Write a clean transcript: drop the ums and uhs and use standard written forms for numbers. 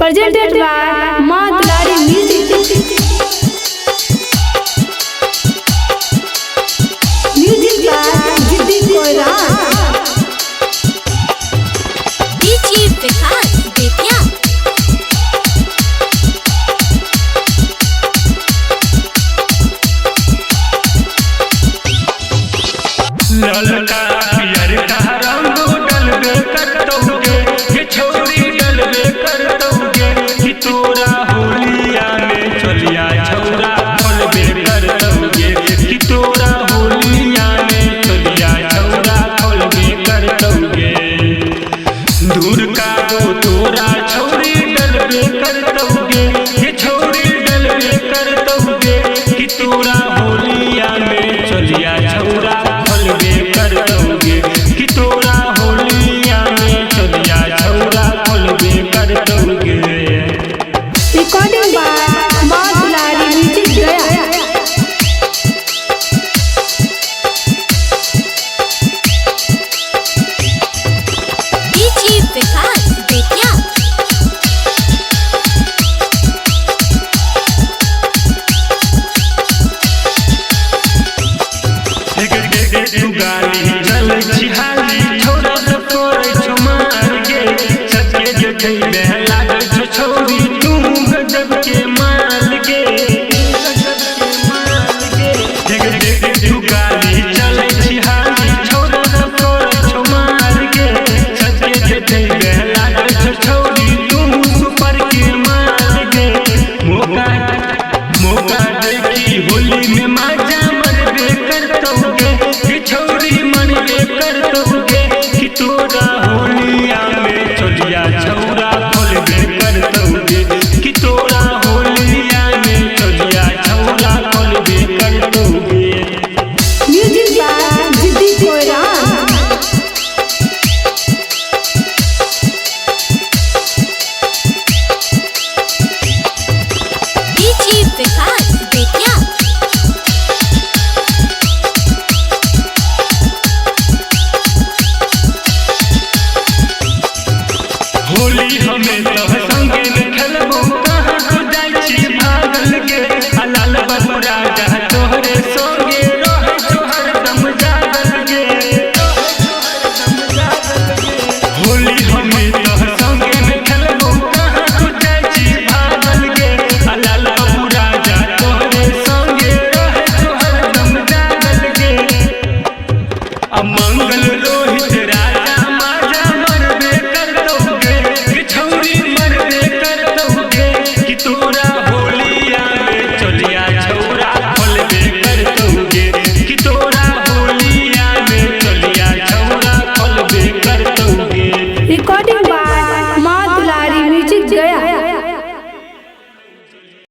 presented by Madhuri Music. Music by Jiddi Koiran. DJ Vikas Betya. ललका पियर का रंग डलबे करतौगे ये छोरी डलबे करतौगे कि तोरा होलिया में चलिया छौरा खोलबे करतौगे कि तोरा होलिया में चलिया छौरा खोलबे करतौगे दूर का गो तोरा छोरी डलबे करतौगे ये छोरी डलबे करतौगे कि तोरा होलिया में चलिया छौरा खोलबे करतौगे कि तोरा होलिया में चलिया छौरा खोलबे करतौगे। Recording by Madhuri Music Gaya. DJ Vikas Betya. तू गाली चल छिहाली छोरा सब तोरे छमार गे सके जे कई बह लागे छौरी तू गजब